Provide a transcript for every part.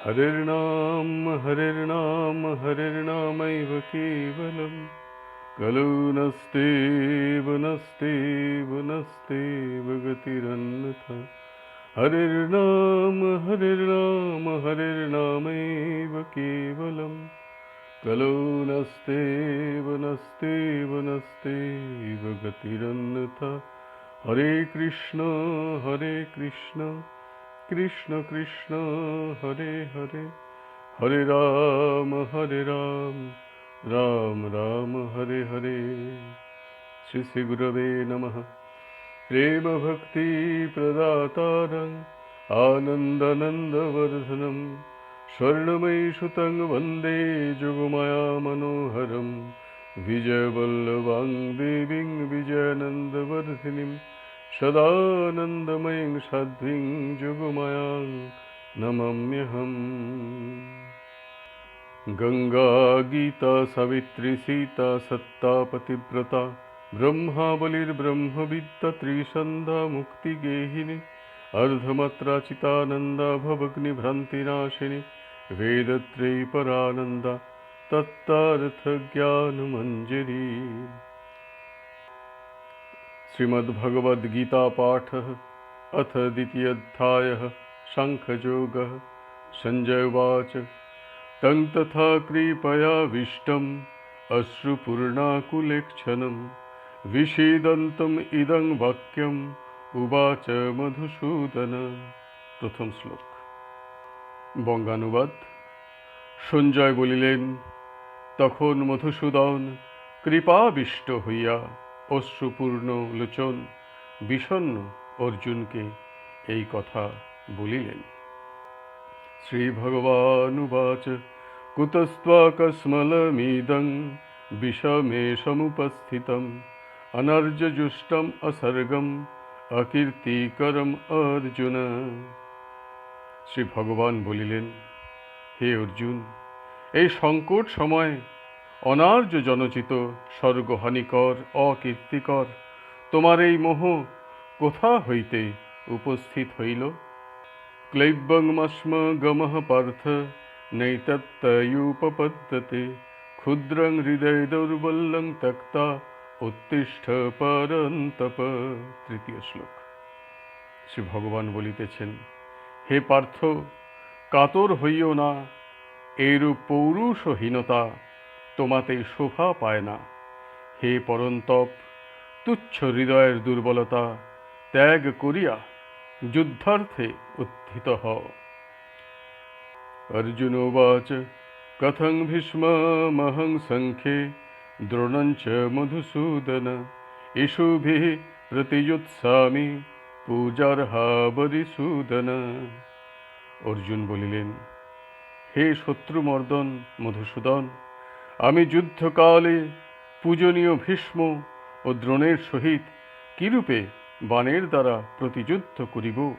हरिर्नाम हरिर्नामैव केवलम् कलौ नस्तेव नस्तेव नस्तेव गतिरन्यथा हरिर्नाम हरिर्नामैव केवलम् कलौ नस्तेव नस्तेव नस्तेव गतिरन्यथा हरे कृष्ण कृष्ण कृष्ण हरे हरे हरे हरे राम राम राम हरे हरे श्री श्री गुरवे नमः प्रेम भक्ति प्रदातारं आनन्दनन्दवर्धनं स्वर्णमयी सुतं वन्दे जुगमाया मनोहरं विजयवल्लभां देवीं विजयानन्दवर्धिनीं सदानन्दमयीं साध्वीं जुगमायां नमाम्यहम् गंगा गीता सावित्री सीता सत्ता पतिव्रता ब्रह्मावलिर्ब्रह्मविद्या त्रिसन्ध्या मुक्तिगेहिनी अर्धमात्रा चितानन्दा भवग्निभ्रान्तिनाशिनी वेदत्रयी परानन्दा तत्तार्थज्ञानमञ्जरी। श्रीमद्भगवद्गीता पाठः अथ द्वितीयोऽध्यायः साङ्ख्ययोगः। संजय उवाच तं तथा कृपयाविष्टम् अश्रुपूर्णाकुलेक्षणं विषीदन्तम् इदं वाक्यम् उवाच मधुसूदन। प्रथम श्लोक। বঙ্গানুবাদ। সঞ্জয় বলিলেন, তখন মধুসূদন কৃপাবিষ্ট হইয়া অশ্রুপূর্ণ লোচন বিষণ্ণ অর্জুনকে এই কথা বলিলেন। শ্রী ভগবানুবাচ কুতস্ত্বাকস্মলমিদং বিষমে সমুপস্থিতম অনর্যজুষ্টম অসর্গম অকীর্তিকরম অর্জুন। শ্রী ভগবান বলিলেন, হে অর্জুন, এই সংকট সময় অনার্য জনচিত স্বর্গহানিকর অকীর্তিকর তোমার এই মোহ কোথা হইতে উপস্থিত হইল? ক্লৈবংমস্ম গমঃ পার্থ নৈতত্তয়ুপপদ্যতে ক্ষুদ্রং হৃদয় দৌর্বল্যং ত্যক্তা উত্তিষ্ঠ পরন্তপ। তৃতীয় শ্লোক। শ্রী ভগবান বলিতেছেন, হে পার্থ, কাতর হইও না, এইরূপ পৌরুষহীনতা তোমাতে শোভা পায় না। হে পরন্তপ, তুচ্ছ হৃদয়ের দুর্বলতা ত্যাগ করিয়া যুদ্ধার্থে উত্থিত হও। अर्जुन उवाच कथं भीष्ममहं संख्ये द्रोणं च मधुसूदन इषुभिः प्रतियुत्सामि पूजार्हा बरिसूदन। অর্জুন বলিলেন, হে শত্রুমর্দন মধুসূদন, আমি যুদ্ধকালে পূজনীয় ভীষ্ম ও দ্রোণের সহিত কিরূপে বাণের দ্বারা প্রতিযুদ্ধ করিব?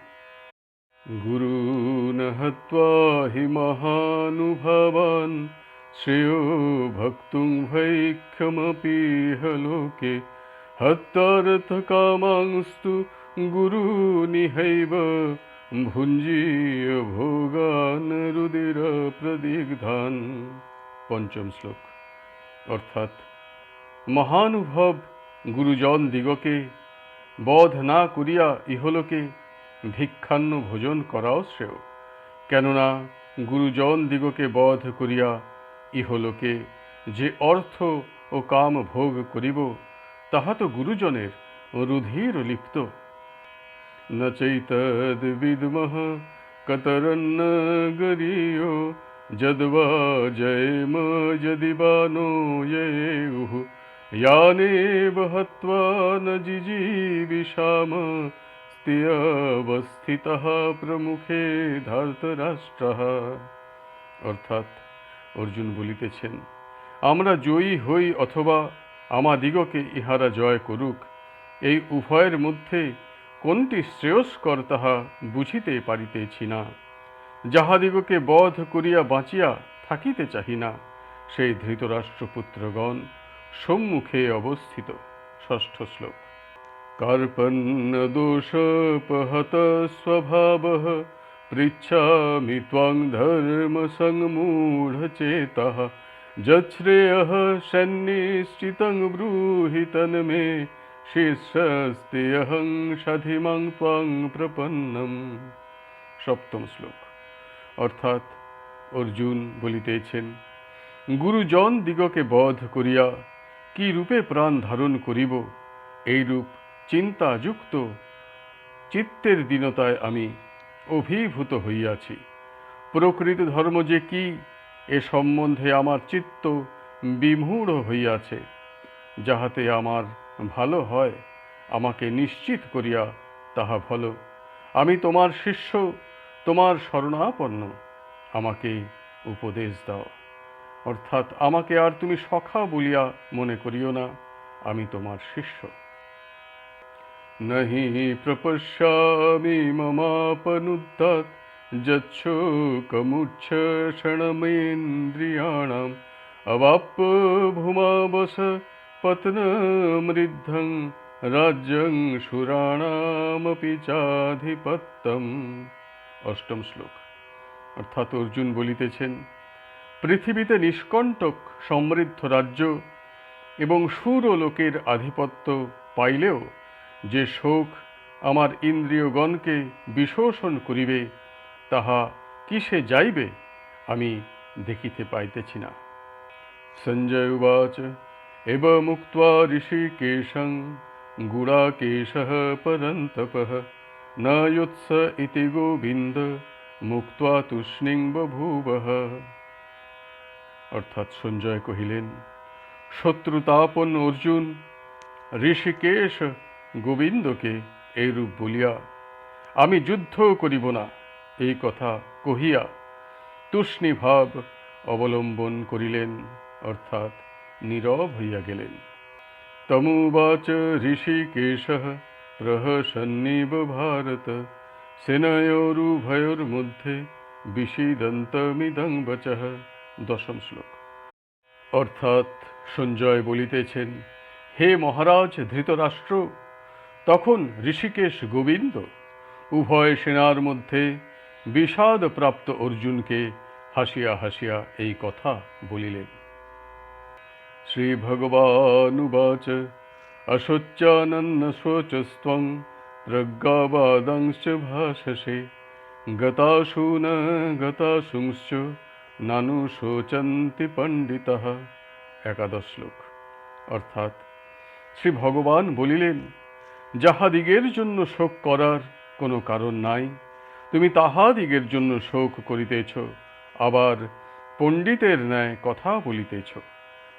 গুরুন হত্বা হি মহানুভাবান শ্রেয়ো ভক্তুং ভৈক্ষমপিহ লোকে হত্যার্থ কামাংস্তু গুরুনিহৈব ভুঞ্জীয় ভোগান রুদির প্রদিগ্ধান। পঞ্চম শ্লোক। অর্থাৎ মহানুভব গুরুজন দিগকে বধ না করিয়া ইহলোকে ভিক্ষান্ন ভোজন করাও শ্রেয়। কেননা গুরুজন দিগকে বধ করিয়া ইহলোকে যে অর্থ ও কাম ভোগ করিব, তাহা তো গুরুজনের রুধির লিপ্ত। ন চৈতদ বিদ্মঃ কতরন্ন গরীয় যদ্বা জয়ম যদি বা নো য়েয়ুঃ यानेव हत्वा न जिजीविषाम स्थितः प्रमुखे धृतराष्ट्रः। অর্থাৎ অর্জুন বলিতেছেন, আমরা জয়ী হই অথবা আমাদিগকে ইহারা জয় করুক, এই উভয়ের মধ্যে কোনটি শ্রেয়স্কর তাহা বুঝিতে পারিতেছি না। যাহাদিগকে বধ করিয়া বাঁচিয়া থাকিতে চাহি না, সেই ধৃতরাষ্ট্রপুত্রগণ সম্মুখে অবস্থিত। ষষ্ঠ শ্লোক। কার্পণ্য দোষোপহত স্বভাবঃ पृच्छामि त्वां धर्मसङ्मूढचेतः यच्छ्रेयः सन्निश्चितं ब्रूहि तन्मे শিষ্যস্তেহং সাধিমাং ত্বং প্রপন্নম। সপ্তম শ্লোক। অর্থাৎ অর্জুন বলিতেছেন, গুরুজন দিগকে বধ করিয়া কি রূপে প্রাণ ধারণ করিব, এইরূপ চিন্তাযুক্ত চিত্তের দীনতায় আমি অভিভূত হইয়াছি। প্রকৃত ধর্ম যে কি, এ সম্বন্ধে আমার চিত্ত বিমূঢ় হইয়াছে। যাহাতে আমার ভালো হয়, আমাকে নিশ্চিত করিয়া তাহা ভালো। আমি তোমার শিষ্য, তোমার শরণাপন্ন, আমাকে উপদেশ দাও। অর্থাৎ আমাকে আর তুমি সখা বলিয়া মনে করিও না, আমি তোমার শিষ্য। নহি প্রপশ্যামি মমাপনুদ্যাৎ যচ্ছোকমুচ্ছষণমেন্দ্রিয়াণাম অবাপ্য ভূমাবস পতনমৃদ্ধং রাজ্যং সুরাণামপি চাধিপত্যম। অষ্টম শ্লোক। অর্থাৎ অর্জুন বলিতেছেন, পৃথিবীতে নিষ্কণ্টক সমৃদ্ধ রাজ্য এবং সুর ও লোকের আধিপত্য পাইলেও যে শোক আমার ইন্দ্রিয়গণকে বিশোষণ করিবে, তাহা কিসে যাইবে আমি দেখিতে পাইতেছি না। সঞ্জয় উবাচ এব মুক্ত্বা ঋষিকেশং গুড়াকেশঃ পরন্তপঃ ন যুৎস ইতি গোবিন্দ মুক্ত্বা তূষ্ণীং বভূবঃ। অর্থাৎ সঞ্জয় কহিলেন, শত্রুতাপন্ন অর্জুন ঋষিকেশ গোবিন্দকে এইরূপ বলিয়া আমি যুদ্ধ করিব না, এই কথা কহিয়া তুষ্ণী ভাব অবলম্বন করিলেন, অর্থাৎ নীরব হইয়া গেলেন। তমুবাচ ঋষিকেশঃ প্রহসন্নিব ভারত সেনয়োরুভয়োর্মধ্যে বিষীদন্তমিদং বচঃ। দশম শ্লোক। অর্থাৎ সঞ্জয় বলিতেছেন, হে মহারাজ ধৃতরাষ্ট্র, তখন ঋষিকেশ গোবিন্দ উভয় সেনার মধ্যে বিষাদপ্রাপ্ত অর্জুনকে হাসিয়া হাসিয়া এই কথা বলিলেন। শ্রীভগবানুবাচ অশোচ্যানন্য শোচস্ত্বং প্রজ্ঞাবাদাংশ্চ ভাষসে গতাসু ন গতাসুংশ্চ নানু শোচন্তি পণ্ডিতঃ। একাদশ শ্লোক। অর্থাৎ শ্রী ভগবান বলিলেন, যাহাদিগের জন্য শোক করার কোনো কারণ নাই, তুমি তাহাদিগের জন্য শোক করিতেছ, আবার পণ্ডিতের ন্যায় কথা বলিতেছ।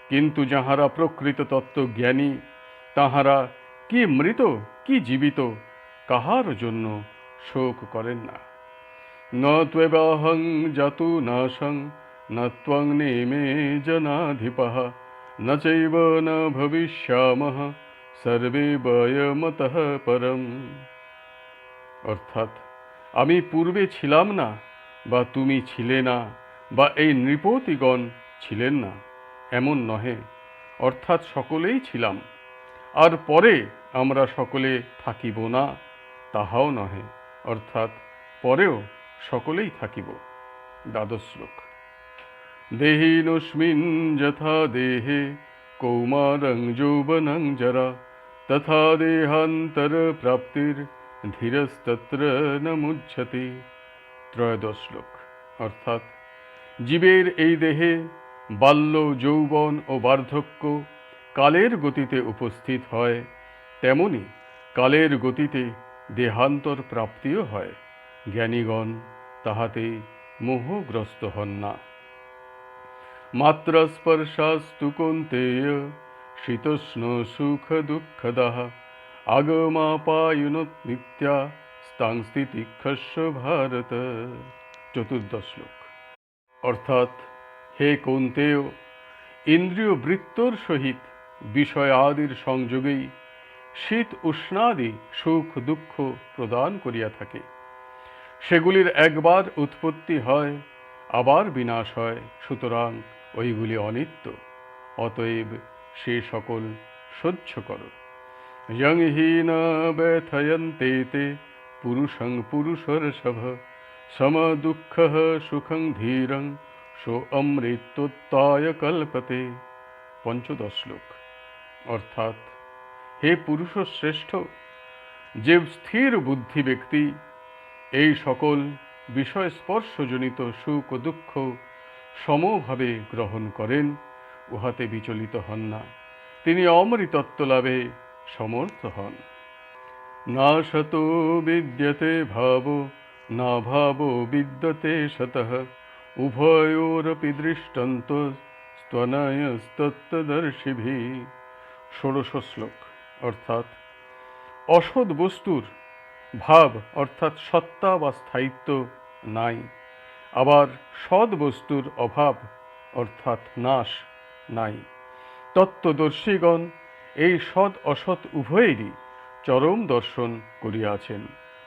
কিন্তু যাহারা প্রকৃত তত্ত্বজ্ঞানী, তাহারা কি মৃত কি জীবিত কাহার জন্য শোক করেন না। ন ত্বেবাহং জাতু নাশং ন ত্বং নেমে জনাধিপঃ ন চৈব ন ভবিষ্যামঃ সর্বে বয়মতঃ পরম। অর্থাৎ আমি পূর্বে ছিলাম না, বা তুমি ছিলে না, বা এই নৃপতিগণ ছিলেন না, এমন নহে। অর্থাৎ সকলেই ছিলাম, আর পরে আমরা সকলে থাকিব না, তাহাও নহে। অর্থাৎ পরেও সকলেই থাকিব। দ্বাদশ শ্লোক। দেহিনোস্মিন যথা দেহে কৌমারং যৌবনং জরা তথা দেহান্তর প্রাপ্তির ধীরস্তত্র ন মুচ্যতে। ত্রয়োদশ শ্লোক। অর্থাৎ জীবের এই দেহে বাল্য, যৌবন ও বার্ধক্য কালের গতিতে উপস্থিত হয়, তেমনি কালের গতিতে দেহান্তর প্রাপ্তিও হয়। জ্ঞানীগণ তাহাতে মোহগ্রস্ত হন না। মাত্র স্পর্শাস্তু কৌন্তেয় শীতোষ্ণ সুখ দুঃখদাঃ আগমাপায়ুনোত নিত্যা স্তাং স্থিতিক্ষস্য ভারত। চতুর্দশ শ্লোক। অর্থাৎ হে কৌন্তেয়, ইন্দ্রিয় বৃত্তর সহিত বিষয় আদির সংযোগেই শীত উষ্ণাদি সুখ দুঃখ প্রদান করিয়া থাকে। সেগুলির একবার উৎপত্তি হয়, আবার বিনাশ হয়, সুতরাং ওইগুলি অনিত্য। অতএব সে সকল সহ্য করো। ইয়ং হি ন ব্যথয়ন্তে তে পুরুষং পুরুষর্ষভ সমদুঃখঃ সুখং ধীরং সো অমৃতোত্তায় কল্পতে। পঞ্চদশ শ্লোক। অর্থাৎ, হে পুরুষ শ্রেষ্ঠ, যে স্থির বুদ্ধি ব্যক্তি এই সকল বিষয় স্পর্শজনিত সুখ ও দুঃখ সমভাবে গ্রহণ করেন, উহাতে বিচলিত হন না, তিনি অমৃতত্ব লাভে সমর্থ হন। না সতো বিদ্যতে ভাবো না ভাবো বিদ্যতে সতঃ উভয়োরপি দৃষ্টন্ত স্তনয়স্তত্ত্বদর্শিভিঃ। ষোড়শ শ্লোক। অর্থাৎ, অসৎ বস্তুর ভাব অর্থাৎ সত্তা বা স্থায়িত্ব নাই, আবার সৎ বস্তুর অভাব অর্থাৎ নাশ নাই। তত্ত্বদর্শীগণ এই সৎ অসৎ উভয়েরই চরম দর্শন করিয়াছেন,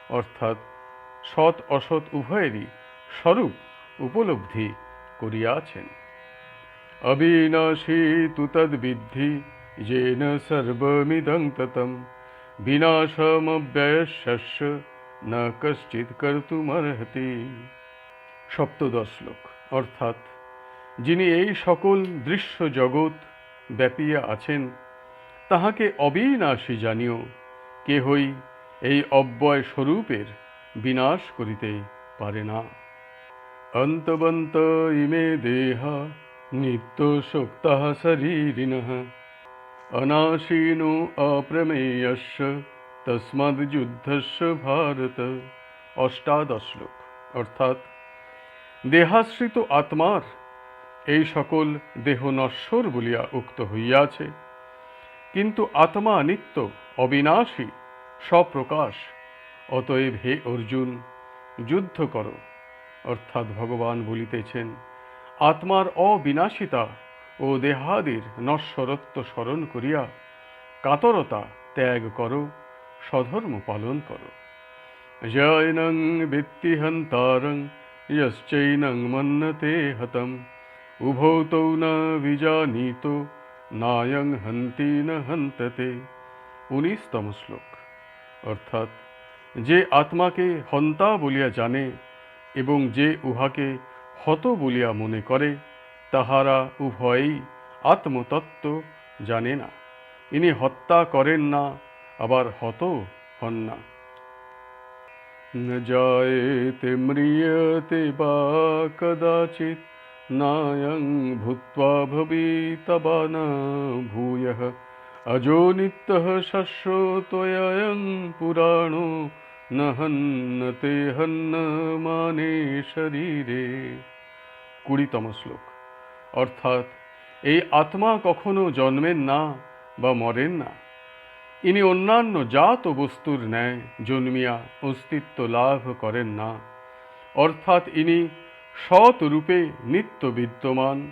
অর্থাৎ সৎ অসৎ উভয়েরই স্বরূপ উপলব্ধি করিয়াছেন। অবিনাশী তু তদ্বিদ্ধি येन सर्वमिदं ततं বিনাশমব্যয়স্য ন কশ্চিৎ কর্তুমর্হতি। সপ্তদশ শ্লোক। অর্থাৎ, যিনি এই সকল দৃশ্য জগৎ ব্যাপিয়া আছেন, তাহাকে অবিনাশী জানিও, কেহই এই অব্যয় স্বরূপের বিনাশ করিতে পারে না। অন্তবন্ত ইমে দেহা নিত্য শোক্তাঃ শরীরিণঃ অনাশীনো অপ্রমেয়স্য তস্মাদ্যুদ্ধস্য ভারত। অষ্টাদশ শ্লোক। অর্থাৎ, দেহাশ্রিত আত্মার এই সকল দেহ নশ্বর বলিয়া উক্ত হইয়াছে, কিন্তু আত্মা নিত্য অবিনাশী স্বপ্রকাশ। অতএব হে অর্জুন, যুদ্ধ করো। অর্থাৎ ভগবান বলিতেছেন, আত্মার অবিনাশিতা ও দেহাদির নশ্বরত্ব স্মরণ করিয়া কাতরতা ত্যাগ করো, স্বধর্ম পালন করো। জৈনং বিত্তি হন্তারং यश्चैनं मन्यते हतं उभौ तौ न विजानीतो नायं हन्ति न हन्तते। 19তম শ্লোক। অর্থাৎ, যে আত্মাকে হন্তা বলিয়া জানে এবং যে উহাকে হত বলিয়া মনে করে, তাহারা উভয়েই আত্মতত্ত্ব জানে না। ইনি হত্যা করেন না, আবার হত হন না। न जायते म्रियते वा कदाचित् नायं भूत्वा भविता वा न भूयः अजो नित्यः शाश्वतोऽयं पुराणो न हन्यते हन्यमाने শরীরে। 20তম শ্লোক। অর্থাৎ, এই আত্মা কখনো জন্মেন না বা মরেন না। ইনি অন্যান্য জাত বস্তুর ন্যায় জন্মিয়া অস্তিত্ব লাভ করেন না, অর্থাৎ ইনি সৎ রূপে নিত্য বিদ্যমান।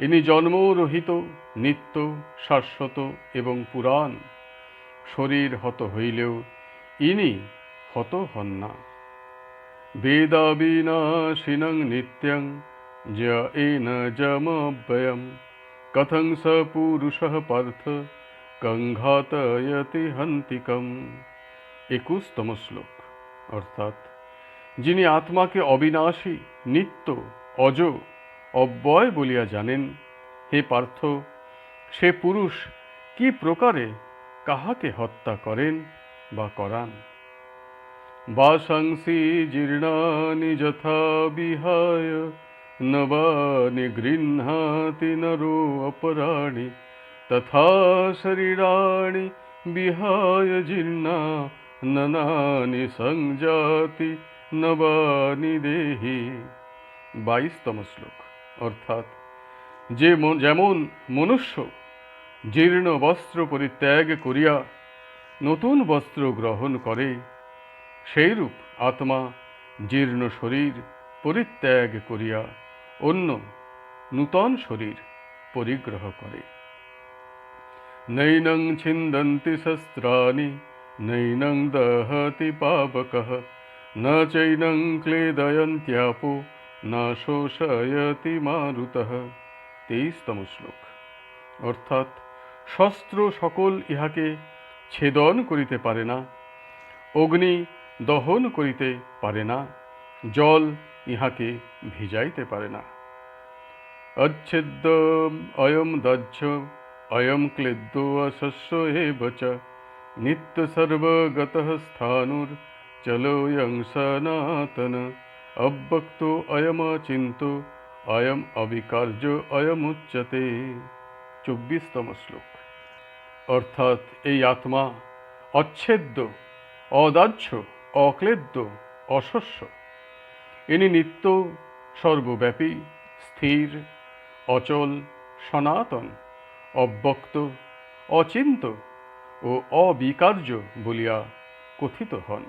ইনি জন্মরহিত, নিত্য, শাশ্বত এবং পুরাণ। শরীর হত হইলেও ইনি হত হন না। বেদাবিনাশিনং নিত্যং য যমব্যয়ম কথং স পুরুষঃ পার্থ কংঘাতয়তি হন্তিকম। 21তম শ্লোক। অর্থাৎ, যিনি আত্মাকে অবিনাশী, নিত্য, অজ, অব্যয় বলিয়া জানেন, হে পার্থ, সে পুরুষ কি প্রকারে কাহাকে হত্যা করেন বা করান। বাশংসি জীর্ণানি যথা বিহায় নবানি গৃহ্ণাতি নরো অপরাণি তথা শরীরাণি বিহায় জীর্ণা ননানি সংজাতি নবানি দেহি। 22তম শ্লোক। অর্থাৎ, যেমন মনুষ্য জীর্ণ বস্ত্র পরিত্যাগ করিয়া নতুন বস্ত্র গ্রহণ করে, সেইরূপ আত্মা জীর্ণ শরীর পরিত্যাগ করিয়া অন্য নূতন শরীর পরিগ্রহ করে। নৈনং ছিন্দন্তি শস্ত্রাণি নৈনং দহতি পাবকঃ ন চৈনং ক্লেদয়ন্ত্যাপো ন শোষয়তি মারুতঃ। 23তম শ্লোক। অর্থাৎ, শস্ত্র সকল ইহাকে ছেদন করিতে পারে না, অগ্নি দহন করিতে পারে না, জল ইহাকে ভিজাইতে পারে না। अच्छिद्य अयम दक्ष अयम क्लिद्दो अशस्य एव च नित्य सर्वगतः स्थाणुर चलोऽयं सनातन अव्यक्तो अयमचिन्तो अयम अविकार्य अयमुच्यते। 24তম শ্লোক। অর্থাৎ এই আত্মা অচ্ছেদ্য, অদাহ্য, অক্লেদ্য, অশস্য। ইনি নিত্য, সর্বব্যাপী, স্থির, অচল, সনাতন, অব্যক্ত, অচিন্ত ও অবিকার্য বলিয়া কথিত হন।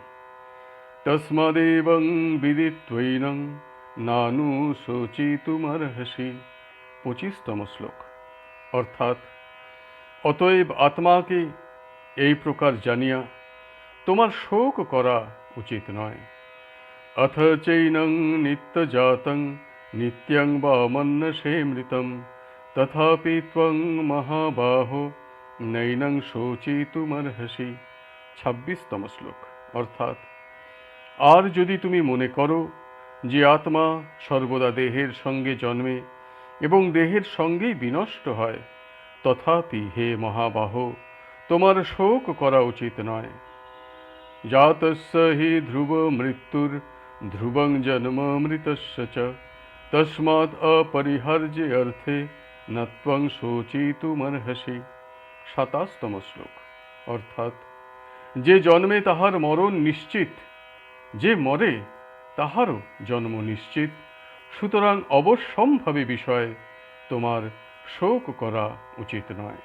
তস্মাদেবং বিদিত্বৈনং নানুশোচিতুমর্হসি। 25তম শ্লোক। অর্থাৎ অতএব আত্মাকে এই প্রকার জানিয়া তোমার শোক করা উচিত নয়। अथ चैनं नित्यजातं नित्यं वा मन्यसे मृतं तथापि त्वं महाबाहो नैनं শোচিতুমর্হসি। 26তম শ্লোক। অর্থাৎ আর যদি তুমি মনে করো যে আত্মা সর্বদা দেহের সঙ্গে জন্মে এবং দেহের সঙ্গেই বিনষ্ট হয়, তথাপি হে মহাবাহ, তোমার শোক করা উচিত নয়। জাতস্য হি ধ্রুব মৃত্যুর ধ্রুবং জন্ম মৃতস্য চ তস্মাৎ অপরিহার্য অর্থে ন ত্বং শোচিতুমর্হসি। 27তম শ্লোক। অর্থাৎ যে জন্মে তাহার মরণ নিশ্চিত, যে মরে তাহারও জন্ম নিশ্চিত, সুতরাং অবশ্যম্ভাবী বিষয়ে তোমার শোক করা উচিত নয়।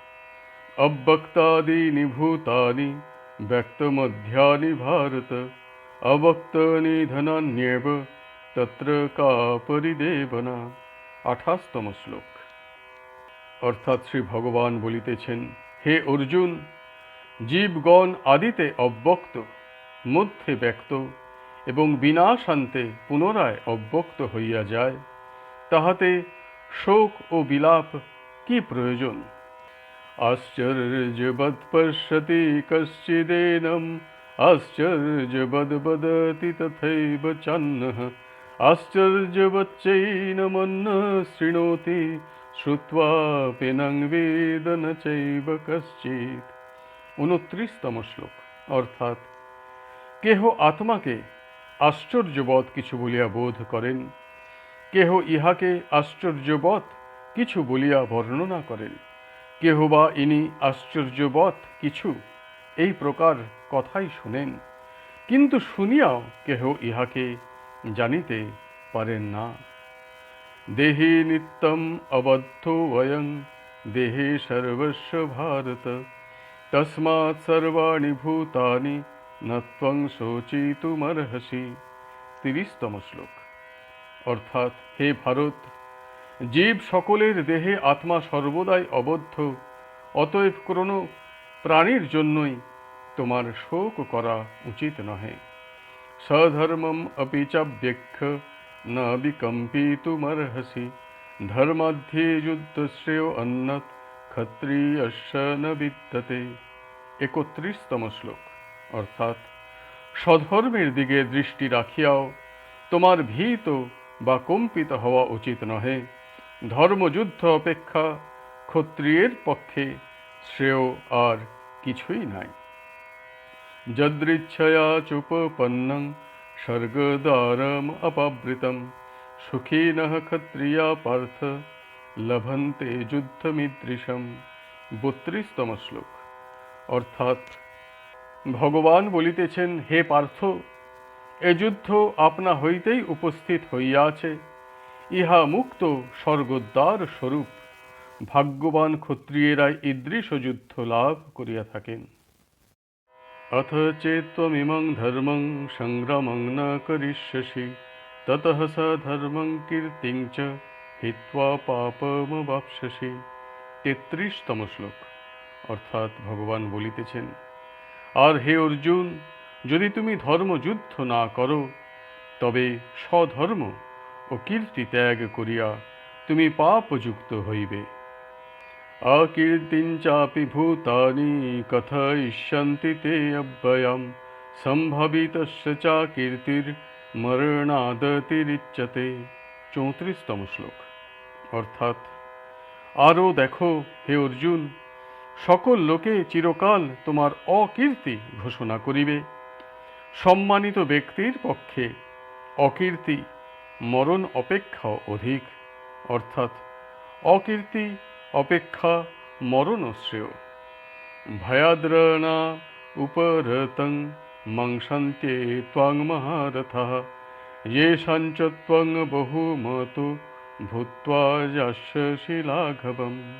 অব্যক্তাদীনি ভূতানি ব্যক্তমধ্যানি ভারত অবক্তানি ধনান্যেব তত্র কা পরিদেবনা। 28তম শ্লোক। অর্থাৎ শ্রী ভগবান বলিতেছেন, হে অর্জুন, জীবগণ আদিতে অব্যক্ত, মধ্যে ব্যক্ত এবং বিনাশান্তে পুনরায় অব্যক্ত হইয়া যায়, তাহাতে শোক ও বিলাপ কি প্রয়োজন? आश्चर्यवत् पश्यति कश्चिदेनम् आश्चर्यवद् वदति तथैव चान्यः आश्चर्यवच्चैनमन्यः शृणोति श्रुत्वापि न वेद न चैव कश्चित्। 29তম শ্লোক। অর্থাৎ কেহ আত্মাকে আশ্চর্যবৎ কিছু বলিয়া বোধ করেন, কেহ ইহাকে আশ্চর্যবৎ কিছু বলিয়া বর্ণনা করেন, কেহ বা ইনি আশ্চর্যবৎ কিছু এই প্রকার কথাই শুনেন, কিন্তু শুনিয়াও কেহ ইহাকে জানিতে পারেন না। দেহে নিত্যম অবদ্ধ অয়ং দেহে সর্বস্ব ভারত তস্মাৎ সর্বাণি ভূতানি ন ত্বং শোচিতুমর্হসি। 30তম শ্লোক। অর্থাৎ হে ভারত, জীব সকলের দেহে আত্মা সর্বদাই অবদ্ধ, অতএব কোনো প্রাণীর জন্যই তোমার শোক করা উচিত নহে। সধর্মম অপি চাব্যক্ষ ন বিকম্পিতুমর্হসি ধর্মাধ্যে যুদ্ধ শ্রেয় অন্যৎ ক্ষত্রিয়স্য ন বিদ্যতে। 31তম শ্লোক। অর্থাৎ স্বধর্মের দিকে দৃষ্টি রাখিয়াও তোমার ভীত বা কম্পিত হওয়া উচিত নহে। ধর্মযুদ্ধ অপেক্ষা ক্ষত্রিয়ের পক্ষে শ্রেয় আর কিছুই নাই। যদৃচ্ছয়া চোপপন্নং স্বর্গদ্বারম অপাবৃতম সুখিনঃ ক্ষত্রিয়া পার্থ লভন্তে যুদ্ধমিদৃশম। 32তম শ্লোক। অর্থাৎ ভগবান বলিতেছেন, হে পার্থ, এ যুদ্ধ আপনা হইতেই উপস্থিত হইয়াছে। ইহা মুক্ত স্বর্গদ্বার স্বরূপ। ভাগ্যবান ক্ষত্রিয়েরাই ঈদৃশ যুদ্ধ লাভ করিয়া থাকেন। অথ চেত্ত্বমিমং ধর্মং সংগ্রামং ন করিষ্যসি ততঃ স ধর্মং কীর্তিং চ হিত্বা পাপমবাপ্স্যসি। 33তম শ্লোক। অর্থাৎ ভগবান বলিতেছেন, আর হে অর্জুন, যদি তুমি ধর্মযুদ্ধ না করো, তবে স্বধর্ম ও কীর্তি ত্যাগ করিয়া তুমি পাপযুক্ত হইবে। অকীর্তিং চাপি ভূতানি কথয়িষ্যন্তি তে অব্যয়ম সম্ভবিতস্য চ কীর্তির মরণাদতিরিচ্যতে। 34তম শ্লোক। অর্থাৎ আরও দেখো হে অর্জুন, সকল লোকে চিরকাল তোমার অকীর্তি ঘোষণা করিবে। সম্মানিত ব্যক্তির পক্ষে অকীর্তি মরণ অপেক্ষা অধিক, অর্থাৎ অকীর্তি অপেক্ষা মরণ শ্রেয়। ভয়াদ্রনা উপরতং মংসন্তে ত্বং মহারথঃ येषाञ्च त्वं বহুমতো ভূত্বা যাস্যসি লাঘবম।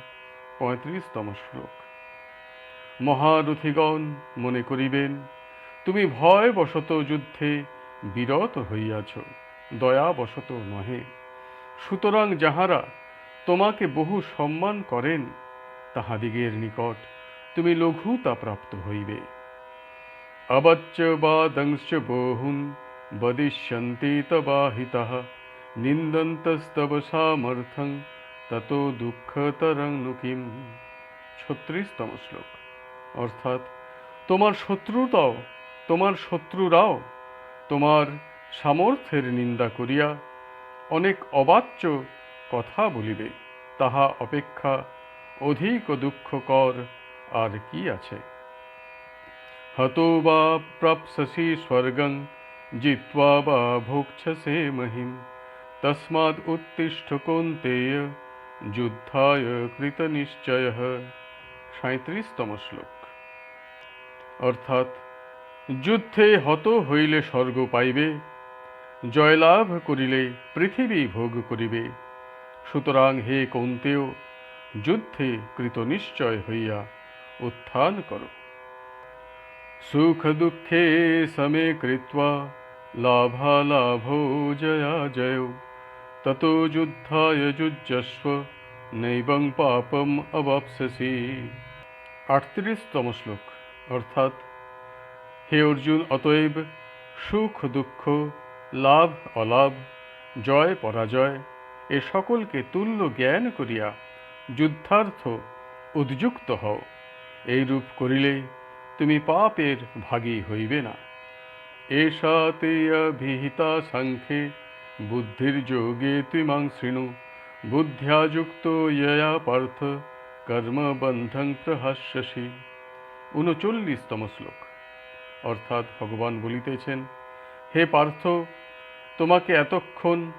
35তম শ্লোক। মহারথীগণ মনে করিবেন তুমি ভয়বশত যুদ্ধে বিরত হইয়াছ, দয়াবশত নহে। সুতরাং যাহারা তোমাকে বহু সম্মান করেন তাহাদিগের নিকট তুমি লঘুতা প্রাপ্ত হইবে। অবচ্চ বাদংশ্চ বহুন বদিষ্যন্তি তবাহিতঃ নিন্দন্তস্তব সামর্থ্যং ততো দুঃখতরং নু কিম। 36তম শ্লোক। অর্থাৎ তোমার শত্রুরাও তোমার সামর্থ্যের নিন্দা করিয়া অনেক অবাচ্য কথা বলিবে, তাহা অপেক্ষা অধিক দুঃখকর আর কি আছে। হতো বা প্রাপ্স্যসি স্বর্গং জিত্বা বা ভোক্ষ্যসে মহিম তস্মাদ উত্তিষ্ঠ কৌন্তেয় যুদ্ধায় কৃতনিশ্চয়ঃ। 37তম শ্লোক। অর্থাৎ যুদ্ধে হত হইলে স্বর্গ পাইবে, জয়লাভ করিলে পৃথিবী ভোগ করিবে। সুতরাং হে কৌন্তেয়, যুদ্ধে কৃতনিশ্চয় হইয়া উত্থান করো। সুখ দুঃখে সমে কৃত্বা লাভালাভো জয়া জয়ো ততো যুদ্ধায় যুজ্যস্ব নৈবং পাপম অবাপ্স্যসি। 38তম শ্লোক। অর্থাৎ হে অর্জুন, অতএব সুখ দুঃখ, লাভ অলাভ, জয় পরাজয় এ সকলকে তুল্য জ্ঞান করিয়া যুদ্ধার্থ উদ্যুক্ত হও। এইরূপ করিলে তুমি পাপের ভাগী হইবে না। এষা তে অভিহিতা সাংখ্যে বুদ্ধির্যোগে ত্বিমাং শৃণু বুদ্ধ্যা যুক্ত ইয়য়া পার্থ কর্মবন্ধং প্রহাস্যসি। 39তম শ্লোক। অর্থাৎ ভগবান বলিতেছেন, হে পার্থ, তোমাকে এতক্ষণ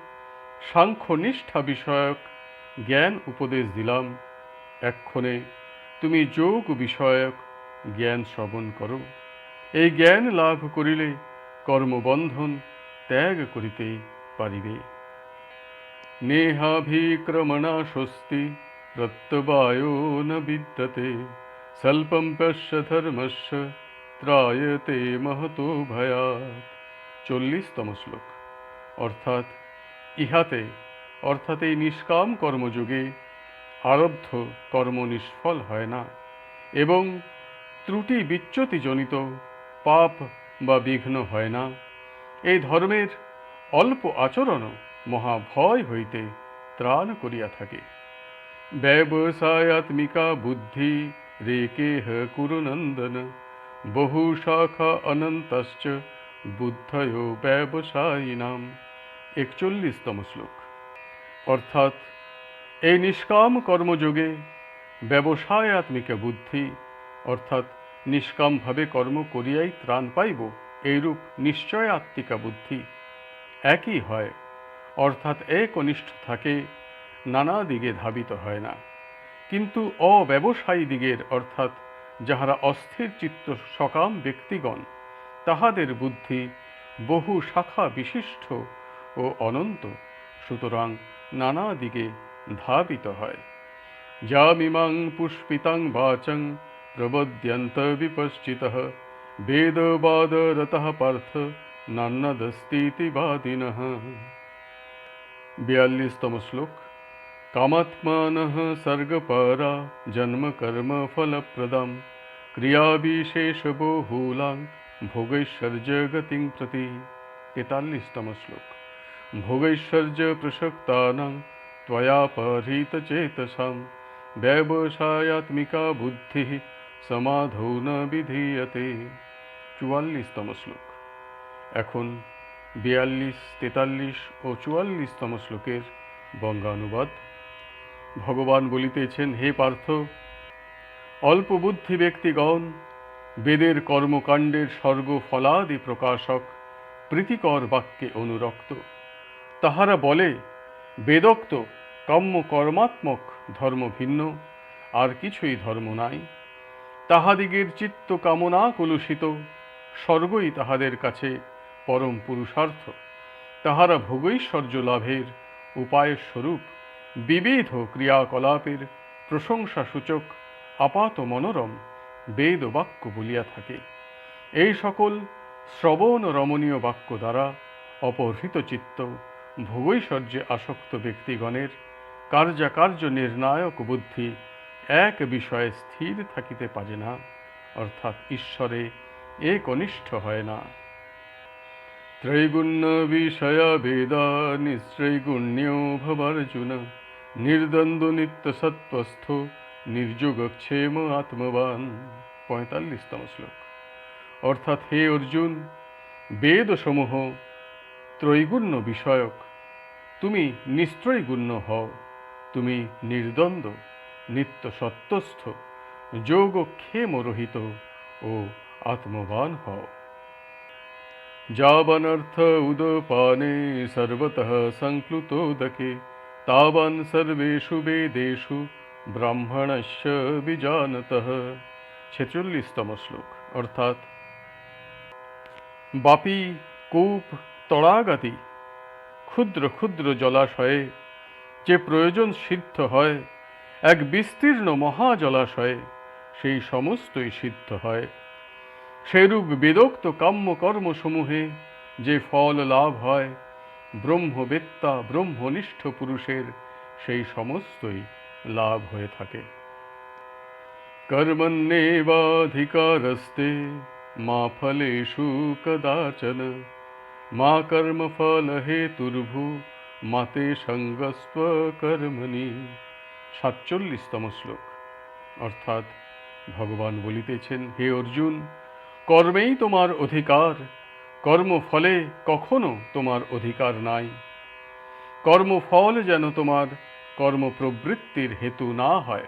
সাংখ্যনিষ্ঠা বিষয়ক জ্ঞান উপদেশ দিলাম, এক্ষণে তুমি যোগ বিষয়ক জ্ঞান শ্রবণ করো। এই জ্ঞান লাভ করিলে কর্মবন্ধন ত্যাগ করিতে পারিবে। নেহাভিক্রমণা স্বস্তি প্রত্যবায়ো ন বিদ্যতে স্বল্পম পশ্য ধর্মস্য ত্রায়তে মহতো ভয়াৎ। 40তম শ্লোক। অর্থাৎ ইহাতে অর্থাৎ এই নিষ্কাম কর্মযোগে আরব্ধ কর্ম নিষ্ফল হয় না এবং ত্রুটি বিচ্যুতিজনিত পাপ বা বিঘ্ন হয় না। এই ধর্মের অল্প আচরণও মহাভয় হইতে ত্রাণ করিয়া থাকে। ব্যবসায়াত্মিকা বুদ্ধি রেকেহ কুরু নন্দন বহু শাখা অনন্তশ্চ বুদ্ধয়ো ব্যবসায়িনাম। 41তম শ্লোক। অর্থাৎ এই নিষ্কাম কর্মযোগে ব্যবসায়াত্মিকা বুদ্ধি, অর্থাৎ নিষ্কামভাবে কর্ম করিয়াই ত্রাণ পাইব, এইরূপ নিশ্চয়াত্মিকা বুদ্ধি একই হয়, অর্থাৎ একনিষ্ঠ থাকে, নানা দিকে ধাবিত হয় না। কিন্তু অব্যবসায়ী দিগের অর্থাৎ যাহারা অস্থির চিত্ত সকাম ব্যক্তিগণ, তাহাদের বুদ্ধি বহু শাখা বিশিষ্ট ও অনন্ত, সুতরাং নানা দিকে ধাবিত হয়। যামিমাং পুষ্পিতাং বাচং প্রবদ্যন্ত বিপশ্চিতঃ বেদবাদরতঃ পার্থ নান্যদস্তীতি বাদিনঃ। 42তম শ্লোক। কামাত্মানঃ সর্গপরা জন্ম কর্ম ফলপ্রদাম ক্রিয়াবিশেষবহুলাং ভোগৈশ্বর্য গতিং প্রতি। 43তম শ্লোক। ভোগৈশ্বর্য প্রসক্তানাং ত্বয়া পরিহিতচেতসাং ব্যবসায়াত্মিকা বুদ্ধিঃ সমাধৌ ন বিধীয়তে। 44তম শ্লোক। এখন 42, 43 ও 44তম শ্লোকের বঙ্গানুবাদ। ভগবান বলিতেছেন, হে পার্থ, অল্প বুদ্ধি ব্যক্তিগণ বেদের কর্মকাণ্ডের স্বর্গ ফলাদি প্রকাশক প্রীতিকর বাক্যে অনুরক্ত। তাহারা বলে, বেদোক্ত কাম্য কর্মাত্মক ধর্ম ভিন্ন আর কিছুই ধর্ম নাই। তাহাদিগের চিত্ত কামনা কলুষিত, স্বর্গই তাহাদের কাছে পরম পুরুষার্থ। তাহারা ভোগৈশ্বর্য লাভের উপায়ের স্বরূপ বিবিধ ক্রিয়াকলাপের প্রশংসাসূচক আপাত মনোরম বেদ বাক্য বলিয়া থাকে। এই সকল শ্রবণ রমণীয় বাক্য দ্বারা অপহৃত চিত্ত ভোগৈশ্বর্যে আসক্ত ব্যক্তিগণের কার্যাকার্য নির্ণায়ক বুদ্ধি এক বিষয়ে স্থির থাকিতে পারে না, অর্থাৎ ঈশ্বরে একনিষ্ঠ হয় না। ত্রৈগুণ্য বিষয়া বেদা নিশ্রৈগুণ্যো ভবার্জুন, নির্দ্বন্দ্ব নিত্য সত্ত্বস্থ নির্যোগক্ষেম আত্মবান। 45তম শ্লোক। অর্থাৎ হে অর্জুন, বেদসমূহ ত্রৈগুণ্য বিষয়ক, তুমি নিস্ত্রৈগুণ্য হও, তুমি নির্দ্বন্দ্ব, নিত্য সত্ত্বস্থ, যোগক্ষেমরহিত ও আত্মবান হও। যাবানর্থ উদপানে সর্বতঃ সংপ্লুতোদকে, তাবান সর্বেষু বেদেষু ব্রাহ্মণস্য বিজানতঃ। 46তম শ্লোক। অর্থাৎ বাপি, কূপ, তড়াগাদি ক্ষুদ্র ক্ষুদ্র জলাশয়ে যে প্রয়োজন সিদ্ধ হয়, এক বিস্তীর্ণ মহাজলাশয়ে সেই সমস্তই সিদ্ধ হয়। সেরূপ বেদোক্ত কাম্য কর্মসমূহে যে ফল লাভ হয়, ব্রহ্মবেত্তা ব্রহ্মনিষ্ঠ পুরুষের সেই সমস্তই লাভ হয়ে থাকে। কর্মণ্যেবাধিকারস্তে মা ফলেষু কদাচন, মা কর্মফল হেতুর্ভু মাতে সঙ্গস্ব কর্মণি। 47তম শ্লোক। অর্থাৎ ভগবান বলিতেছেন, হে অর্জুন, কর্মেই তোমার অধিকার, কর্মফলে কখনো তোমার অধিকার নাই। কর্মফল যেন তোমার কর্মপ্রবৃত্তির হেতু না হয়,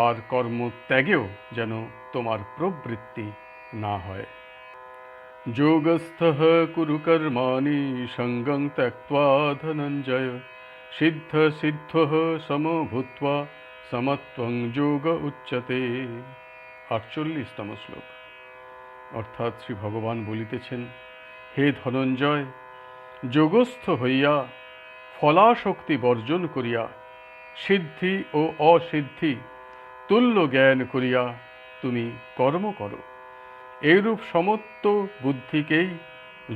আর কর্মত্যাগেও যেন তোমার প্রবৃত্তি না হয়। যোগস্থঃ কুরু কর্মাণি সঙ্গং ত্যক্ত্বা ধনঞ্জয়, সিদ্ধ সিদ্ধঃ সমো ভূত্বা সমত্বং যোগ উচ্যতে। 48তম শ্লোক। অর্থাৎ শ্রী ভগবান বলিতেছেন, হে ধনঞ্জয়, যোগস্থ হইয়া ফলাশক্তি বর্জন করিয়া সিদ্ধি ও অসিদ্ধি তুল্য জ্ঞান করিয়া তুমি কর্ম করো। এইরূপ সমত্ব বুদ্ধিকেই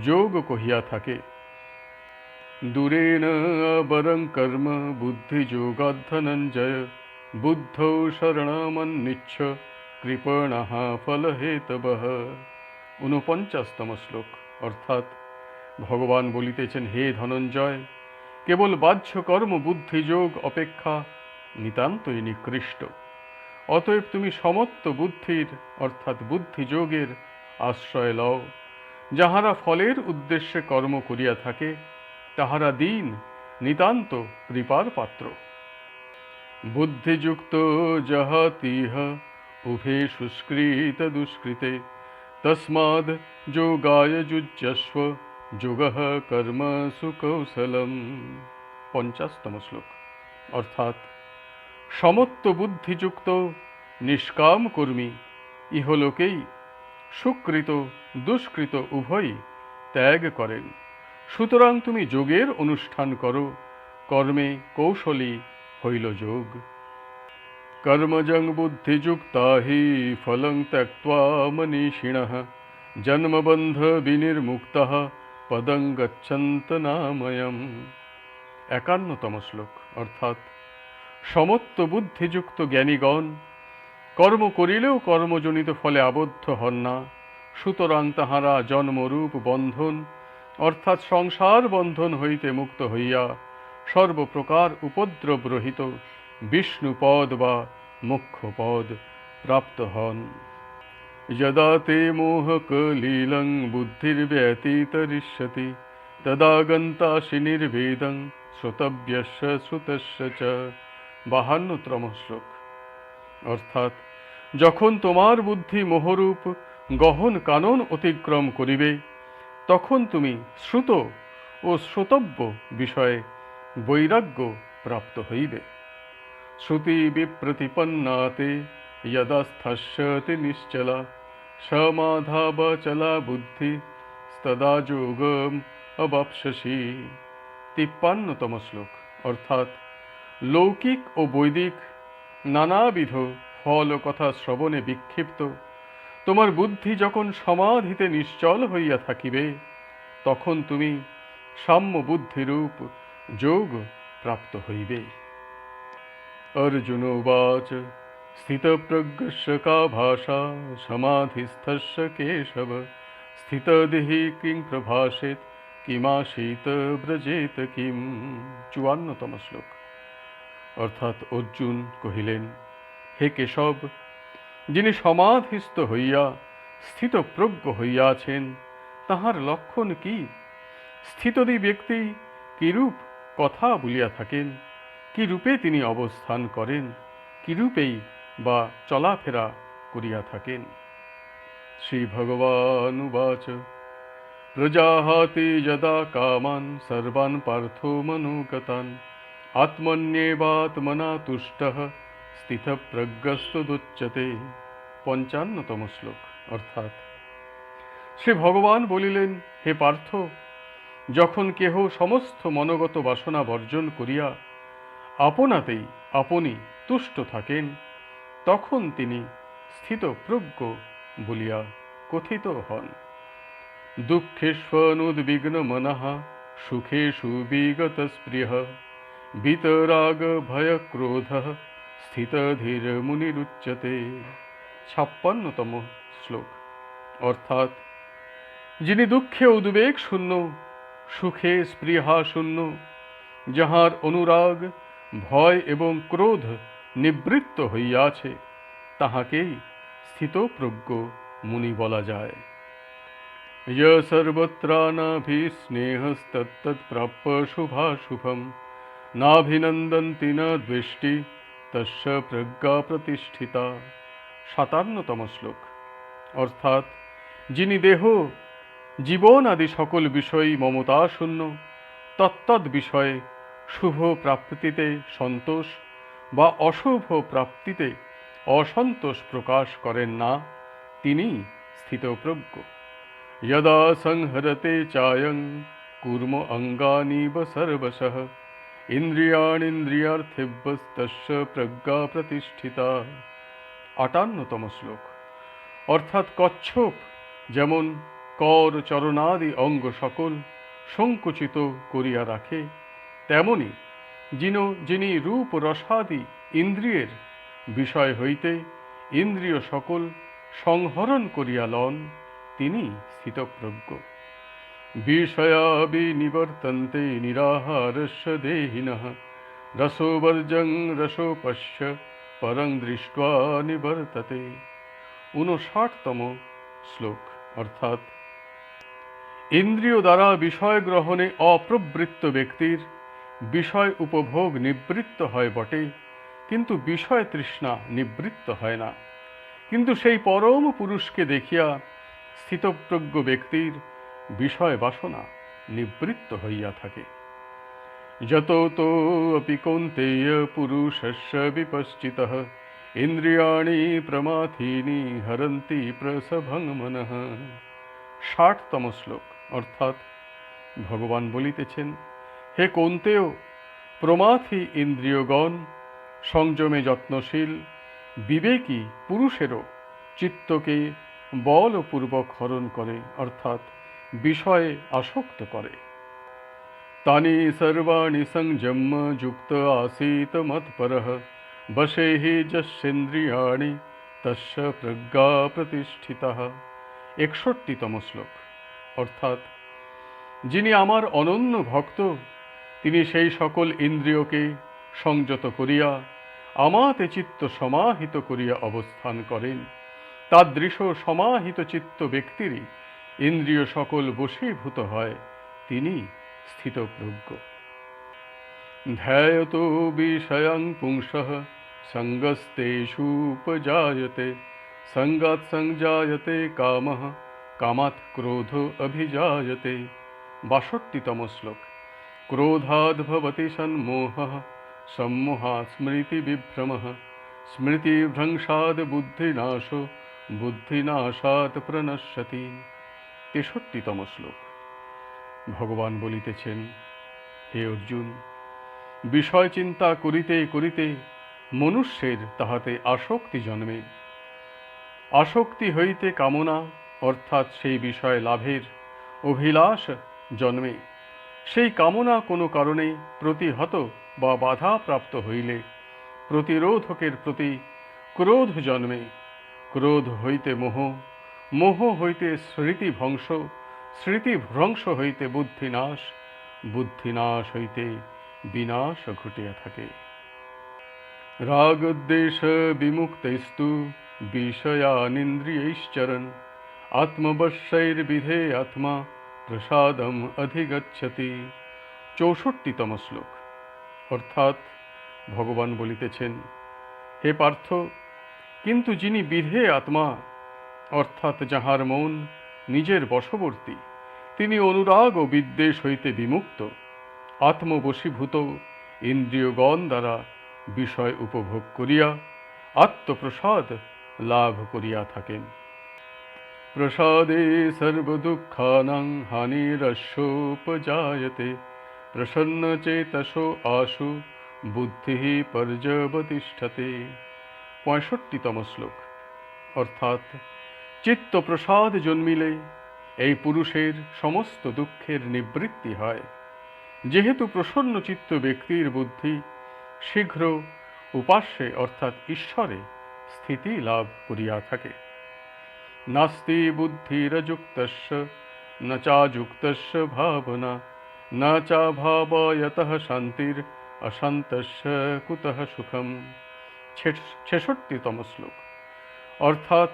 যোগ কহিয়া থাকে। দূরেন বরং কর্ম বুদ্ধিযোগাৎ ধনঞ্জয়, বুদ্ধৌ শরণমন্নিচ্ছ কৃপণঃ ফলহেতবঃ। 49তম শ্লোক। অর্থাৎ ভগবান বলিতেছেন, হে ধনঞ্জয়, কেবল বাহ্য কর্ম বুদ্ধিযোগ অপেক্ষা নিতান্তই নিকৃষ্ট। অতএব তুমি সমত্ব বুদ্ধির অর্থাৎ বুদ্ধিযোগের আশ্রয় লও। যাহারা ফলের উদ্দেশ্যে কর্ম করিয়া থাকে, তাহারা দীন, নিতান্ত কৃপার পাত্র। বুদ্ধিযুক্ত জহাতিহ উভে সুস্কৃত দুষ্কৃতে, তস্মাদ যোগায় যুজ্যস্ব যোগঃ কর্মসু কৌশলম। 50তম শ্লোক। অর্থাৎ সমত্ব বুদ্ধিযুক্ত নিষ্কাম কর্মী ইহলোকেই সুকৃত দুষ্কৃত উভয়ই ত্যাগ করেন। সুতরাং তুমি যোগের অনুষ্ঠান করো, কর্মে কৌশলী হইল যোগ। কর্মজং বুদ্ধিযুক্তা হি ফলং ত্যক্ত্বা মনীষিণঃ, জন্মবন্ধ বিনির্মুক্তঃ পদং গচ্ছন্ত নাময়ম। 51তম শ্লোক। অর্থাৎ সমত্ব বুদ্ধিযুক্ত জ্ঞানীগণ কর্ম করিলেও কর্মজনিত ফলে আবদ্ধ হন না। সুতরাং তাহারা জন্মরূপ বন্ধন অর্থাৎ সংসার বন্ধন হইতে মুক্ত হইয়া সর্বপ্রকার উপদ্রব রহিত বিষ্ণুপদ বা মোক্ষপদ প্রাপ্ত হন। যদা তে মোহকলীলং বুদ্ধির্ব্যতিতরিষ্যতি, তদা গন্তাসি নির্ভেদং শ্রোতব্যস্য শ্রুতস্য চ। 52তম শ্লোক। অর্থাৎ যখন তোমার বুদ্ধি মোহরূপ গহন কানন অতিক্রম করিবে, তখন তুমি শ্রুত ও শ্রোতব্য বিষয়ে বৈরাগ্য প্রাপ্ত হইবে। শ্রুতি বিপ্রতিপন্নাতে যদা স্থস্যতি নিশ্চলা সমাধাবচলা বুদ্ধি তদা যোগম অবাপ্স্যসি। 53তম শ্লোক। অর্থাৎ লৌকিক ও বৈদিক নানাবিধ ফল কথা শ্রবণে বিক্ষিপ্ত তোমার বুদ্ধি যখন সমাধিতে নিশ্চল হইয়া থাকিবে, তখন তুমি সাম্য বুদ্ধিরূপ যোগ প্রাপ্ত হইবে। अर्जुन उवाच स्थितप्रज्ञस्य का भाषा समाधिस्थस्य केशव स्थितदिः किं प्रभाषेत किमासीत ব্রজেত কিম। 54তম শ্লোক। অর্থাৎ অর্জুন কহিলেন, হে কেশব, যিনি সমাধিস্থ হইয়া স্থিতপ্রজ্ঞ হইয়াছেন, তাহার লক্ষণ কি? স্থিতদি ব্যক্তি কিরূপ কথা বলিয়া থাকেন, কি রূপে তিনি অবস্থান করেন, কি রূপেই বা চলাফেরা করিয়া থাকেন। শ্রী ভগবান উবাচ প্রজাহাতি যদা কামান সর্বান পার্থো মনোগতান আত্মন্যেবাত্মনা তুষ্টঃ স্থিতপ্রজ্ঞস্তদুচ্যতে। 55তম শ্লোক। অর্থাৎ শ্রী ভগবান বলিলেন, হে পার্থ, যখন কেহ সমস্ত মনোগত বাসনা বর্জন করিয়া আপনাতেই আপনি তুষ্ট থাকেন, তখন তিনি স্থিতপ্রজ্ঞ বলিয়া কথিত হন। দুঃখেষ্বনুদ্বিগ্ন মনঃ সুখেষু বিগত স্পৃহ বিতরাগ ভয় ক্রোধ স্থিতধীর মুনিরুচ্যতে। 56তম শ্লোক। অর্থাৎ যিনি দুঃখে উদ্বেগ শূন্য, সুখে স্পৃহা শূন্য, যাহার অনুরাগ ভয় এবং ক্রোধ নিবৃত্ত হইয়াছে, তাহাকেই স্থিতপ্রজ্ঞ মুনি বলা যায়। য সর্বত্রানাভিস্নেহস্তত্তৎপ্রাপ্য শুভাশুভম নাভিনন্দন্তি ন দ্বেষ্টি তস্য প্রজ্ঞা প্রতিষ্ঠিতা। 57তম শ্লোক। অর্থাৎ যিনি দেহ জীবন আদি সকল বিষয়ই মমতা শূন্য, তত্তদ বিষয়ে শুভ প্রাপ্তিতে সন্তোষ বা অশুভ প্রাপ্তিতে অসন্তোষ প্রকাশ করেন না, তিনি স্থিতপ্রজ্ঞ। यदा संहरते चायं कूर्म अंगानीव सर्वशः इंद्रियाणीन्द्रियार्थेभ्यस्तस्य प्रज्ञा प्रतिष्ठिता। 58তম শ্লোক। অর্থাৎ কচ্ছপ যেমন কর চরণাদি অঙ্গ সকল সংকুচিত করিয়া রাখে, তেমনি যিনি রূপ রসাদি ইন্দ্রিয়ের বিষয় হইতে ইন্দ্রিয় সকল সংহরণ করিয়া লন, তিনি স্থিতপ্রজ্ঞ। বিষয়া বিনিবর্তন্তে নিরাহারস্য দেহিনঃ রসোবর্জং রসোপশ্য পরং দৃष्ट्वा নিবর্ততে। 59তম শ্লোক। অর্থাৎ ইন্দ্রিয় দ্বারা বিষয় গ্রহণে অপ্রবৃত্ত ব্যক্তির বিষয় উপভোগ নিবৃত্ত হয় বটে, কিন্তু বিষয় তৃষ্ণা নিবৃত্ত হয় না। কিন্তু সেই পরম পুরুষকে দেখিয়া স্থিতপ্রজ্ঞ ব্যক্তির বিষয় বাসনা নিবৃত্ত হইয়া থাকে। যততো অপি কৌন্তেয় পুরুষস্য বিপশ্চিতঃ ইন্দ্রিয়াণি প্রমাথিনী হরন্তি প্রসভং মনঃ। 60তম শ্লোক। অর্থাৎ ভগবান বলিতেছেন, হে কৌন্তেয়, প্রমাথি ইন্দ্রিয়গণ সংযমে যত্নশীল বিবেকী পুরুষেরও চিত্তকে বলপূর্বক হরণ করে, অর্থাৎ বিষয়ে আসক্ত করে। তানি সর্বাণি সংযম্য যুক্ত আসিত মৎপরঃ বশে হি যস্যেন্দ্রিয়াণি তস্য প্রজ্ঞা প্রতিষ্ঠিতা। 61তম শ্লোক। অর্থাৎ যিনি আমার অনন্য ভক্ত, তিনি সেই সকল ইন্দ্রিয়কে সংযত করিয়া আমাতে চিত্ত সমাহিত করিয়া অবস্থান করেন। তাদৃশ সমাহিত চিত্ত ব্যক্তিরই ইন্দ্রিয় সকল বশীভূত হয়, তিনি স্থিতপ্রজ্ঞ। ধ্যায়তো বিষয়াং পুংসঃ সঙ্গস্তেষুপজায়তে সঙ্গাৎ সংজায়তে কামঃ কামাৎ ক্রোধ অভিজায়তে। ৬২তম শ্লোক। ক্রোধাদ্ ভবতি সন্মোহঃ সম্মোহাৎ স্মৃতিবিভ্রমঃ স্মৃতিভ্রংশাৎ বুদ্ধিনাশো বুদ্ধিনাশাৎ প্রণশ্যতি। ৬৩তম শ্লোক। ভগবান বলিতেছেন, হে অর্জুন, বিষয় চিন্তা করিতে করিতে মনুষ্যের তাহাতে আসক্তি জন্মে। আসক্তি হইতে কামনা অর্থাৎ সেই বিষয় লাভের অভিলাষ জন্মে। সেই কামনা কোনো কারণে প্রতিহত বা বাধাপ্রাপ্ত হইলে প্রতিরোধকের প্রতি ক্রোধ জন্মে। ক্রোধ হইতে মোহ, মোহ হইতে স্মৃতিভ্রংশ, স্মৃতিভ্রংশ হইতে বুদ্ধিনাশ, বুদ্ধিনাশ হইতে বিনাশ ঘটিয়া থাকে। রাগদ্বেষ বিমুক্তৈস্তু বিষয়ানিন্দ্রিয়ৈশ্চরন আত্মবশ্যৈর্বিধে আত্মা প্রসাদম অধিগচ্ছতি। ৬৪তম শ্লোক। অর্থাৎ ভগবান বলিতেছেন, হে পার্থ, কিন্তু যিনি বিধে আত্মা অর্থাৎ যাহার মন নিজের বশবর্তী, তিনি অনুরাগ ও বিদ্বেষ হইতে বিমুক্ত, আত্মবশীভূত ইন্দ্রিয়গণ দ্বারা বিষয় উপভোগ করিয়া আত্মপ্রসাদ লাভ করিয়া থাকেন। প্রসাদে সর্বদুঃখানাং হানিরস্যোপজায়তে প্রসন্নচেতসো আশু বুদ্ধিঃ পর্যবতিষ্ঠতে। ৬৫তম শ্লোক। অর্থাৎ চিত্তপ্রসাদ জন্মিলে এই পুরুষের সমস্ত দুঃখের নিবৃত্তি হয়। যেহেতু প্রসন্ন চিত্ত ব্যক্তির বুদ্ধি শীঘ্র উপাস্যে অর্থাৎ ঈশ্বরে স্থিতি লাভ করিয়া থাকে। নাস্তি বুদ্ধিরযুক্তস্য ন চাযুক্তস্য ভাবনা ন চাভাবয়তঃ শান্তির অশান্তস্য কুতঃ সুখম। ৬৬তম শ্লোক। অর্থাৎ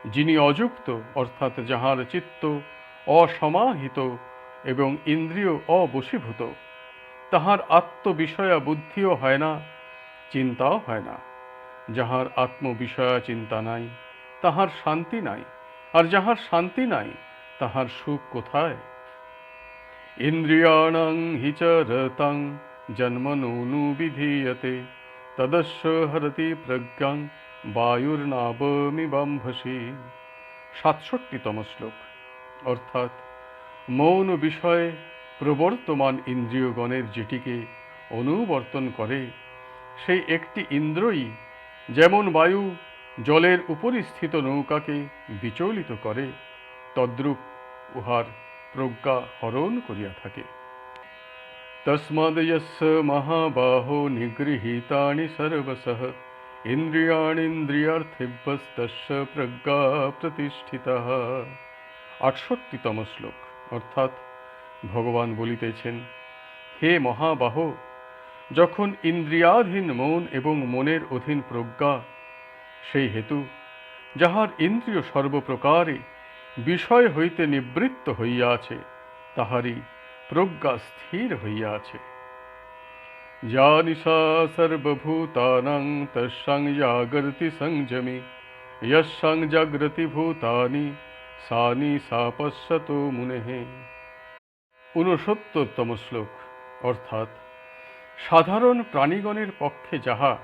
যিনি অযুক্ত অর্থাৎ যাহার চিত্ত অসমাহিত এবং ইন্দ্রিয় অবশীভূত, তাহার আত্মবিষয়া বুদ্ধিও হয় না, চিন্তাও হয় না। যাহার আত্মবিষয়া চিন্তা নাই, তাহার শান্তি নাই, আর যাহার শান্তি নাই, তাহার সুখ কোথায়? ইন্দ্রিয়াণাং হি চ রতাং জন্মনোনুবিধীয়তে তদস্য হরতি প্রজ্ঞাং বায়ুর্নাবমিবাম্ভসি। ৬৭তম শ্লোক। অর্থাৎ মৌন বিষয়ে প্রবর্তমান ইন্দ্রিয়গণের যেটিকে অনুবর্তন করে, সেই একটি ইন্দ্রই যেমন বায়ু জলের উপরিস্থিত নৌকাকে বিচলিত করে, তদ্রূপ উহার প্রজ্ঞা হরণ করিয়া থাকে। তস্মাদ্ যস্য মহাবাহো নিগৃহীতানি সর্বশঃ ইন্দ্রিয়াণীন্দ্রিয়ার্থেভ্যস্তস্য প্রজ্ঞা প্রতিষ্ঠিতঃ। ৬৮তম শ্লোক। অর্থাৎ ভগবান বলিতেছেন, হে মহাবাহ, যখন ইন্দ্রিয়াধীন মন এবং মনের অধীন প্রজ্ঞা, সেই হেতু যাহার ইন্দ্রিয় সর্বপ্রকারে বিষয় হইতে নিবৃত্ত হইয়াছে, তাহারই প্রজ্ঞা স্থির হইয়াছে। যা নিশা সর্বভূতানাং তস্যাং জাগর্তি সংযমে যস্যাং জাগ্রতি ভূতানি সা নিশা পশ্যতো মুনেঃ। ৬৯তম শ্লোক। অর্থাৎ সাধারণ প্রাণীগণের পক্ষে যাহা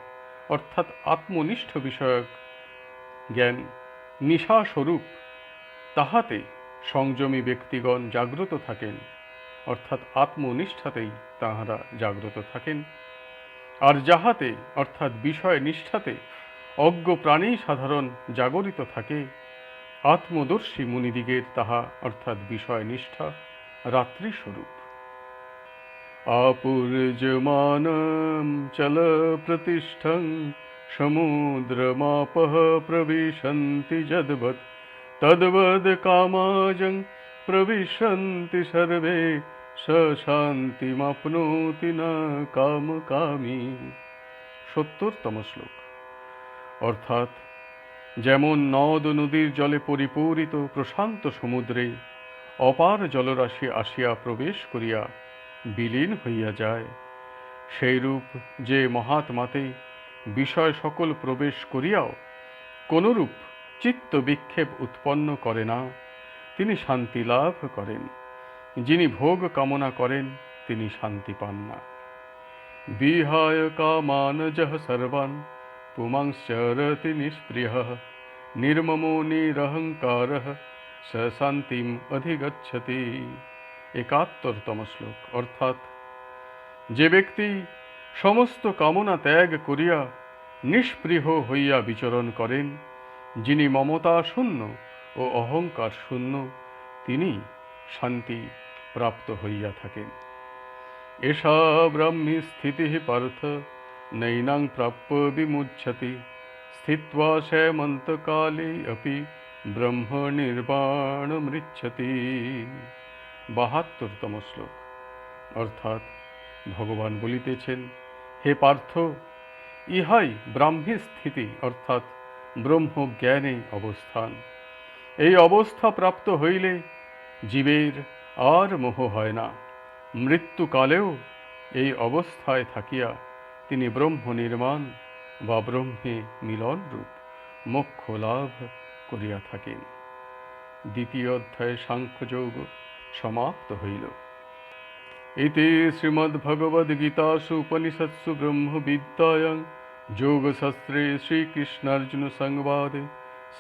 অর্থাৎ আত্মনিষ্ঠ বিষয়ক জ্ঞান নিশাস্বরূপ, তাহাতে সংযমী ব্যক্তিগণ জাগ্রত থাকেন, অর্থাৎ আত্মনিষ্ঠাতেই তাহারা জাগ্রত থাকেন। আর যাহাতে অর্থাৎ বিষয় নিষ্ঠাতে অজ্ঞ প্রাণী সাধারণ জাগরিত থাকে, আত্মদর্শী মুনিদিগের তাহা অর্থাৎ বিষয় নিষ্ঠা রাত্রিস্বরূপ। আপুর্যমানম চল প্রতিষ্ঠং সমুদ্রমাপঃ প্রবিশন্তি যদ্বৎ তদ্বদ কামাজং প্রবিশন্তি সর্বে স শান্তিমাপ্নোতি ন কামকামী। ৭০তম শ্লোক। অর্থাৎ যেমন নদ নদীর জলে পরিপূরিত প্রশান্ত সমুদ্রে অপার জলরাশি আসিয়া প্রবেশ করিয়া বিলীন হইয়া যায়, সেইরূপ যে মহাত্মাতে বিষয় সকল প্রবেশ করিয়াও কোনরূপ চিত্ত বিক্ষেপ উৎপন্ন করে না, তিনি শান্তি লাভ করেন। যিনি ভোগ কামনা করেন তিনি শান্তি পান না। বিহায় কামান যহ সর্বান পুমাংশ্চরতি নিষ্প্রিয়ঃ নির্মমো নিরহংকারঃ স শান্তিম অধিগচ্ছতি। ৭১তম শ্লোক। অর্থাৎ যে ব্যক্তি সমস্ত কামনা ত্যাগ করিয়া নিষ্পৃহ হইয়া বিচরণ করেন, যিনি মমতা শূন্য ও অহংকার শূন্য, তিনি শান্তি প্রাপ্ত হইয়া থাকেন। এষা ব্রাহ্মী স্থিতি পার্থ নৈনাং প্রাপ্য বিমুচ্যতি স্থিত্বা স্যামন্তকালে অপি ব্রহ্ম নির্বাণমৃচ্ছতি। ৭২তম শ্লোক। অর্থাৎ ভগবান বলিতেছেন, হে পার্থ, ইহাই ব্রাহ্মী স্থিতি অর্থাৎ ব্রহ্মজ্ঞানে অবস্থান। এই অবস্থা প্রাপ্ত হইলে জীবের আর মোহ হয় না। মৃত্যুকালেও এই অবস্থায় থাকিয়া তিনি ব্রহ্ম নির্মাণ বা ব্রহ্মে মিলন রূপ মোক্ষ লাভ করিয়া থাকেন। দ্বিতীয় অধ্যায় সাংখ্যযোগ সমাপ্ত হইল। ইতি শ্রীমদ্ভগবদ্গীতাসু উপনিষৎসু ব্রহ্মবিদ্যায়াং যোগশাস্ত্রে শ্রীকৃষ্ণার্জুন সংবাদে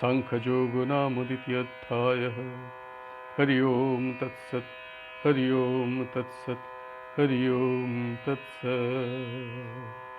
সাংখ্যযোগ নাম দ্বিতীয়োধ্যায়ঃ। হরি ওম তৎসৎ। হরি ওম তৎসৎ। হরি ওম তৎসৎ।